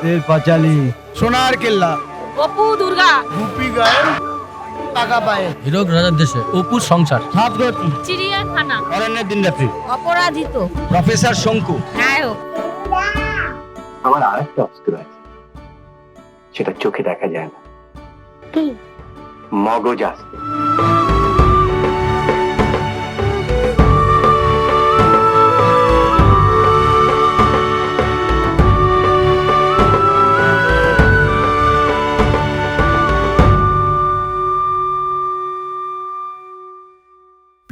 তের পাঁচালি, সোনার কেল্লা, অপু দুর্গা, গুপি গায়ে, টাকা পায়ে, হিরক রাজার দেশে, অপুর সংসার, সাতগতি, চিড়িয়াখানা, অরণ্যের দিন রাত্রি, অপরাজিত, প্রফেসর শঙ্কু। নায়ক। আমার আর একটা অস্ত্র আছে, সেটা চোখে দেখা যায় না। কি? মগজ আসতে।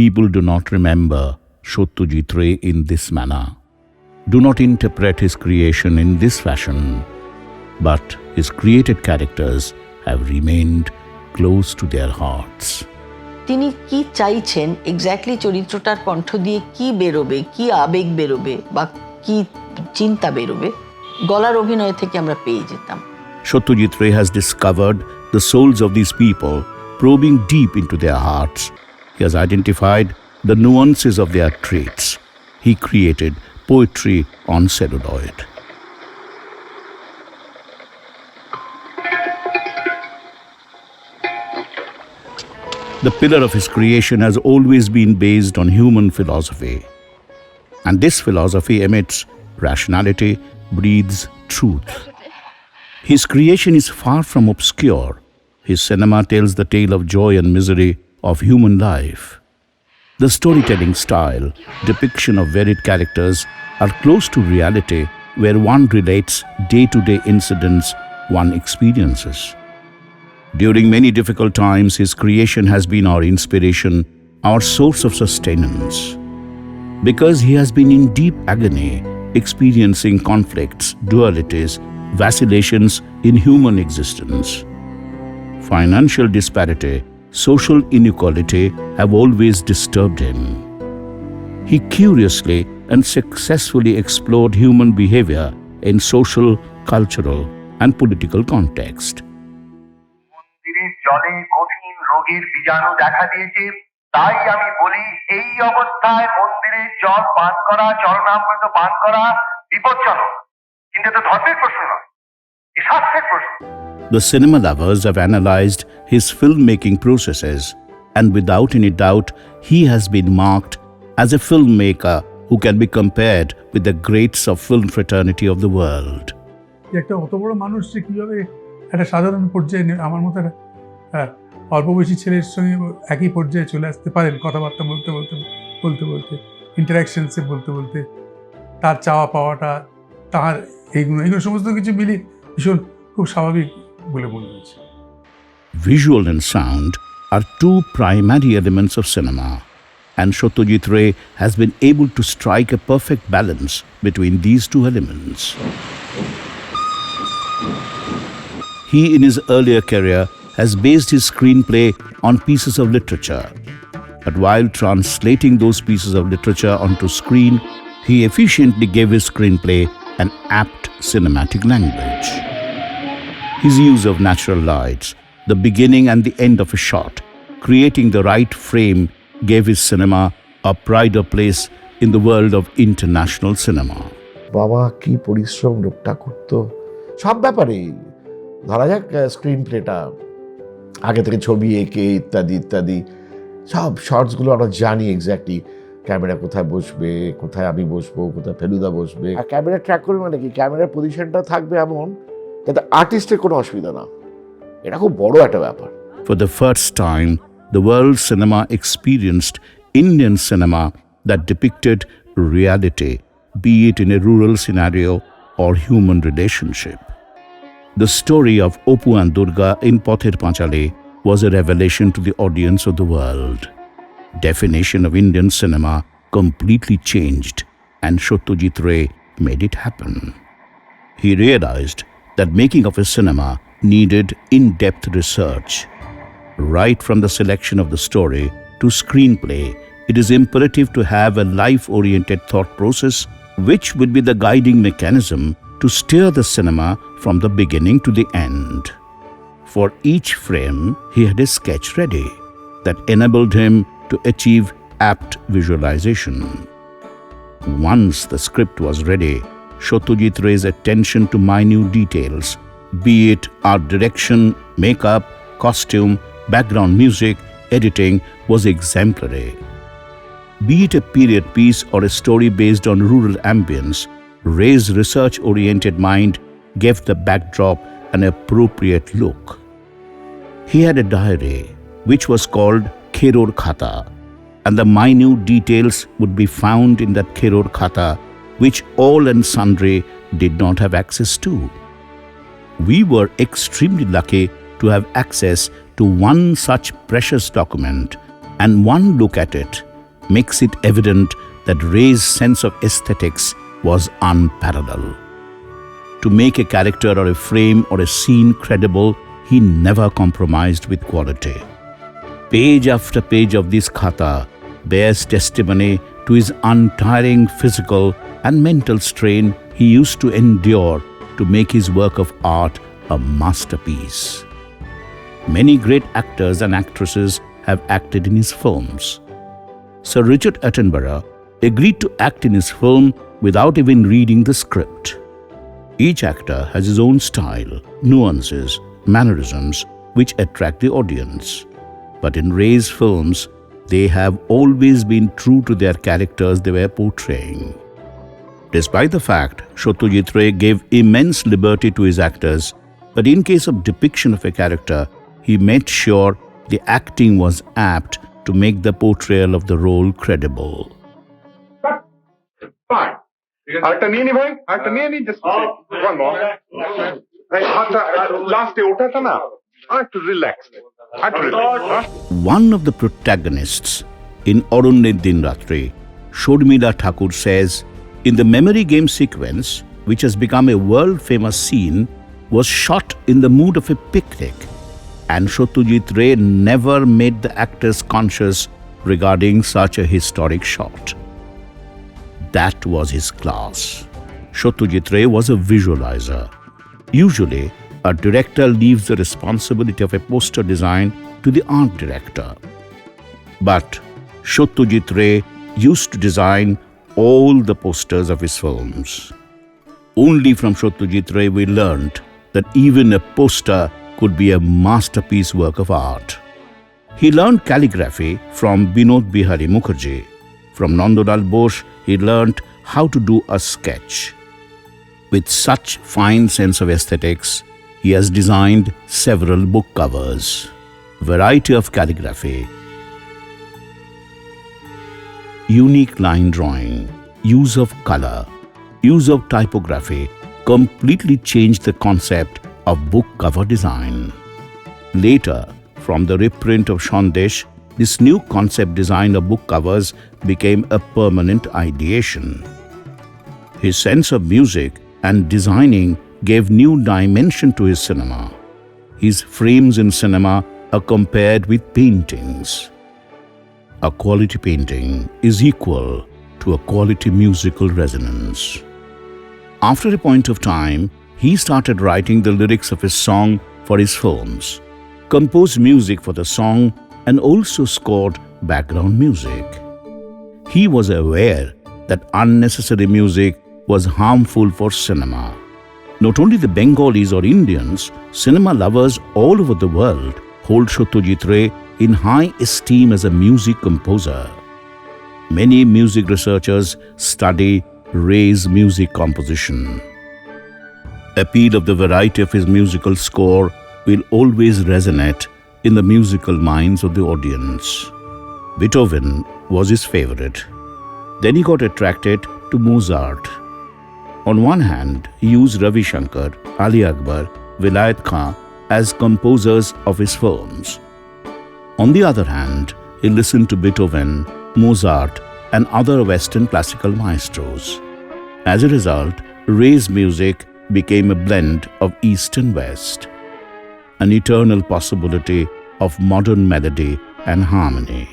People do not remember Satyajit Ray in this manner, do not interpret his creation in this fashion, but his created characters have remained close to their hearts. তিনি কি চাইছেন এক্স্যাক্টলি চরিত্রটার কণ্ঠ দিয়ে কি বেরোবে, কি আবেগ বেরোবে বা কি চিন্তা বেরোবে, গলার অভিনয় থেকে আমরা পেয়ে যেতাম। Satyajit Ray has discovered the souls of these people, probing deep into their hearts. He has identified the nuances of their traits. He created poetry on celluloid. The pillar of his creation has always been based on human philosophy. And this philosophy emits rationality, breathes truth. His creation is far from obscure. His cinema tells the tale of joy and misery of human life. The storytelling style, depiction of varied characters are close to reality, where one relates day-to-day incidents one experiences. During many difficult times, his creation has been our inspiration, our source of sustenance. Because he has been in deep agony, experiencing conflicts, dualities, vacillations in human existence. Financial disparity, social inequality have always disturbed him. He curiously and successfully explored human behavior in social, cultural, and political context. মন্দিরের জলে কঠিন রোগের বীজাণু দেখা দিয়েছে, তাই আমি বলি এই অবস্থায় মন্দিরের জল পান করা, চরণামৃত পান করা বিপজ্জনক। কিন্তু এটা ধর্মের প্রশ্ন নয়, এ শাস্ত্রের প্রশ্ন। The cinema lovers have analyzed his filmmaking processes, and without any doubt, he has been marked as a filmmaker who can be compared with the greats of film fraternity of the world. একটা অত বড় মানুষ যে কীভাবে একটা সাধারণ পর্যায়ে আমার মতো অল্প বয়সী ছেলের সঙ্গে একই পর্যায়ে চলে আসতে পারেন, কথাবার্তা বলতে বলতে বলতে বলতে ইন্টারাকশনসে বলতে বলতে, তার চাওয়া পাওয়াটা, তার এইগুলো সমস্ত কিছু মিলিয়ে ভীষণ খুব স্বাভাবিক বলে মনে হয়েছে। Visual and sound are two primary elements of cinema, and Satyajit Ray has been able to strike a perfect balance between these two elements. He, in his earlier career, has based his screenplay on pieces of literature, but while translating those pieces of literature onto screen, he efficiently gave his screenplay an apt cinematic language. His use of natural lights, the beginning and the end of a shot, creating the right frame, gave his cinema a pride of place in the world of international cinema. বাবা কি পরিশ্রম লোকটা করতো সব ব্যাপারেই। ধরা যাক screen প্লেটা আগে থেকে ছবি এঁকে ইত্যাদি ইত্যাদি সব শর্টসগুলো আমরা জানি এক্স্যাক্টলি ক্যামেরা কোথায় বসবে, কোথায় আমি বসবো, কোথায় ফেলুদা বসবে। আর ক্যামেরা ট্র্যাক করবে মানে কি, ক্যামেরার পজিশনটা থাকবে এমন যাতে আর্টিস্টের কোনো অসুবিধা না। এটা খুব বড় একটা ব্যাপার। For the first time, the world cinema experienced Indian cinema that depicted reality, be it in a rural scenario or human relationship. The story of Opu and Durga in Pother Panchali was a revelation to the audience of the world. Definition of Indian cinema completely changed, and Satyajit Ray made it happen. He realized that making of a cinema needed in-depth research. Right from the selection of the story to screenplay, it is imperative to have a life-oriented thought process which would be the guiding mechanism to steer the cinema from the beginning to the end. For each frame, he had a sketch ready that enabled him to achieve apt visualization. Once the script was ready, Satyajit Ray's attention to minute details, be it art direction, makeup, costume, background music, editing, was exemplary. Be it a period piece or a story based on rural ambience, Ray's research-oriented mind gave the backdrop an appropriate look. He had a diary which was called Kheror Khata, and the minute details would be found in that Kheror Khata which all and sundry did not have access to. We were extremely lucky to have access to one such precious document, and one look at it makes it evident that Ray's sense of aesthetics was unparalleled. To make a character or a frame or a scene credible, he never compromised with quality. Page after page of this khata bears testimony to his untiring physical and mental strain he used to endure to make his work of art a masterpiece. Many great actors and actresses have acted in his films. Sir Richard Attenborough agreed to act in his film without even reading the script. Each actor has his own style, nuances, mannerisms which attract the audience. But in Ray's films, they have always been true to their characters they were portraying. Despite the fact Satyajit Ray gave immense liberty to his actors, but in case of depiction of a character, he made sure the acting was apt to make the portrayal of the role credible. Fine. Arta niye nahi bhai? Arta niye just one more. Last day uttha tha na. I had to relax. One of the protagonists in Arunne Din Ratri, Shodmila Thakur, says, in the memory game sequence, which has become a world-famous scene, was shot in the mood of a picnic, and Satyajit Ray never made the actors conscious regarding such a historic shot. That was his class. Satyajit Ray was a visualizer. Usually, a director leaves the responsibility of a poster design to the art director. But Satyajit Ray used to design all the posters of his films. Only from Satyajit Ray we learnt that even a poster could be a masterpiece work of art. He learned calligraphy from Binod Bihari Mukherjee. From Nandalal Bose, he learnt how to do a sketch. With such fine sense of aesthetics, he has designed several book covers. Variety of calligraphy, unique line drawing, use of color, use of typography completely changed the concept of book cover design. Later, from the reprint of Sandesh, this new concept design of book covers became a permanent ideation. His sense of music and designing gave new dimension to his cinema. His frames in cinema are compared with paintings. A quality painting is equal to a quality musical resonance. After a point of time, he started writing the lyrics of his song for his films, composed music for the song, and also scored background music. He was aware that unnecessary music was harmful for cinema. Not only the Bengalis or Indians, cinema lovers all over the world hold Satyajit Ray in high esteem as a music composer. Many music researchers study Ray's music composition. Appeal of the variety of his musical score will always resonate in the musical minds of the audience. Beethoven was his favorite. Then he got attracted to Mozart. On one hand, he used Ravi Shankar, Ali Akbar, Vilayat Khan as composers of his films. On the other hand, he listened to Beethoven, Mozart, and other Western classical maestros. As a result, Ray's music became a blend of East and West, an eternal possibility of modern melody and harmony.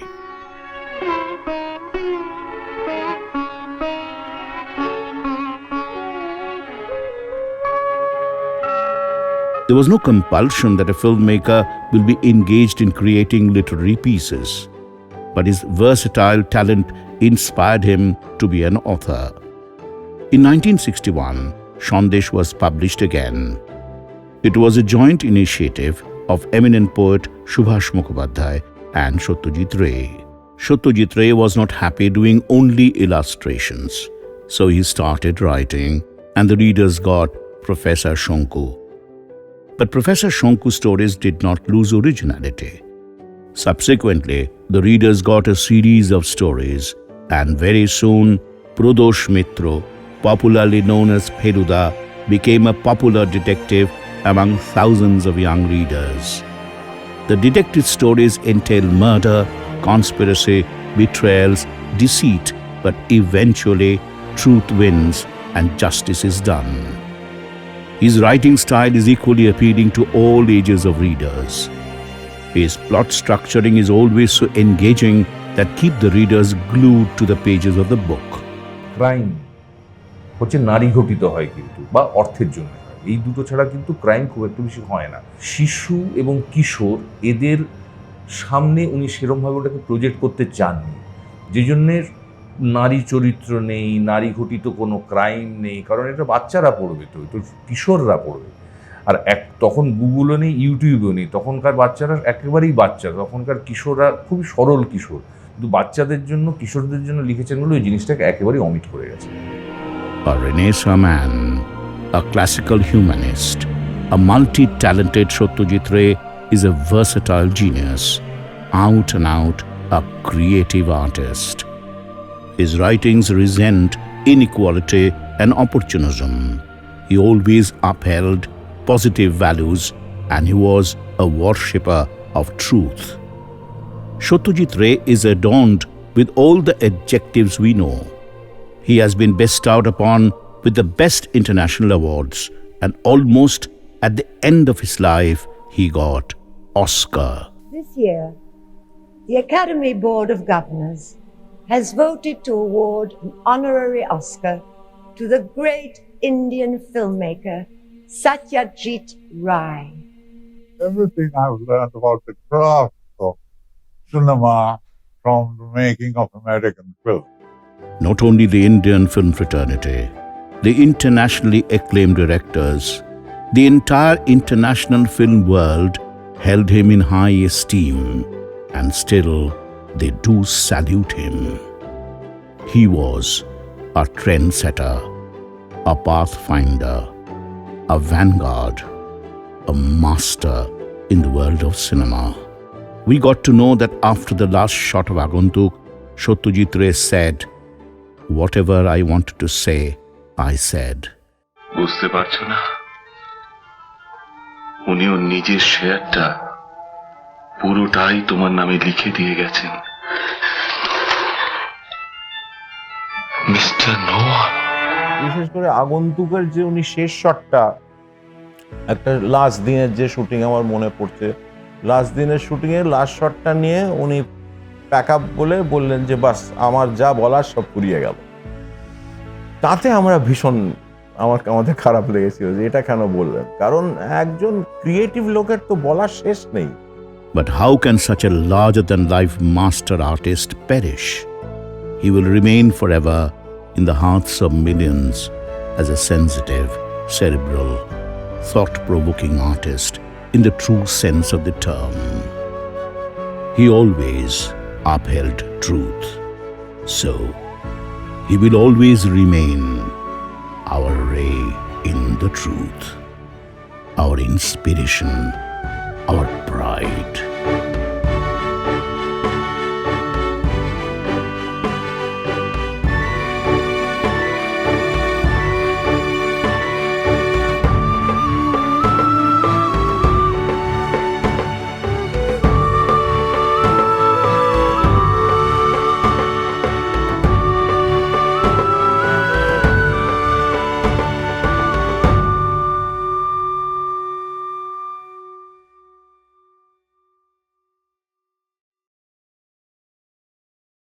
There was no compulsion that a filmmaker will be engaged in creating literary pieces, but his versatile talent inspired him to be an author. In 1961, Sandesh was published again. It was a joint initiative of eminent poet Subhash Mukherjee and Satyajit Ray. Satyajit Ray was not happy doing only illustrations, so he started writing, and the readers got Professor Shonku. But Professor Shonku's stories did not lose originality. Subsequently, the readers got a series of stories, and very soon, Pradosh Mitro, popularly known as Feluda, became a popular detective among thousands of young readers. The detective stories entail murder, conspiracy, betrayals, deceit, but eventually truth wins and justice is done. His writing style is equally appealing to all ages of readers. His plot structuring is always so engaging that keep the readers glued to the pages of the book. Crime হচ্ছে নারী ঘটিত হয় কিন্তু, বা অর্থের জন্য হয়। এই দুটো ছাড়া কিন্তু ক্রাইম খুব একটু বেশি হয় না। শিশু এবং কিশোর এদের সামনে উনি সেরমভাবে ওটাকে প্রজেক্ট করতে চাননি, যে জন্যে নারী চরিত্র নেই, নারী ঘটিত কোনো ক্রাইম নেই, কারণ এটা বাচ্চারা পড়বে, তো কিশোররা পড়বে। আর তখন গুগলও নেই, ইউটিউবও নেই, তখনকার বাচ্চারা একেবারেই বাচ্চা, তখনকার কিশোররা খুবই সরল কিশোর, কিন্তু বাচ্চাদের জন্য, কিশোরদের জন্য লিখেছেন বলে ওই জিনিসটাকে একেবারেই অমিট করে গেছে। A Renaissance man, a classical humanist, a multi-talented Satyajit Ray is a versatile genius, out and out a creative artist. His writings resent inequality and opportunism. He always upheld positive values, and he was a worshipper of truth. Satyajit Ray is adorned with all the adjectives we know. He has been bestowed upon with the best international awards, and almost at the end of his life, he got Oscar. This year, the Academy Board of Governors has voted to award an honorary Oscar to the great Indian filmmaker Satyajit Ray. Everything I've learned about the craft of cinema from the making of American film. Not only the Indian film fraternity, the internationally acclaimed directors, the entire international film world held him in high esteem, and still they do salute him. He was a trendsetter, a pathfinder, a vanguard, a master in the world of cinema. We got to know that after the last shot of Agantuk, Satyajit Ray said, "Whatever I wanted to say, I said." বুঝতে পারছো না, উনি ওর নিজের শেয়ারটা পুরোটাই তোমার নামে লিখে দিয়ে গেছেন, মিস্টার নোয়া। বিশেষ করে আগন্তুকের যে উনি শেষ শটটা, একটা লাস্ট দিনের যে শুটিং আমার মনে পড়ছে, লাস্ট দিনের শুটিংয়ের লাস্ট শটটা নিয়ে উনি প্যাক আপ বললেন যে বাস আমার যা বলার সব ফুরিয়ে গেল। তাতে আমরা ভীষণ আমাদের খারাপ লেগেছিল যে এটা কেন বললেন, কারণ একজন ক্রিয়েটিভ লোকের তো বলার শেষ নেই। But how can such a larger-than-life master artist perish? He will remain forever in the hearts of millions as a sensitive, cerebral, thought-provoking artist in the true sense of the term. He always upheld truth. So, he will always remain our ray in the truth, our inspiration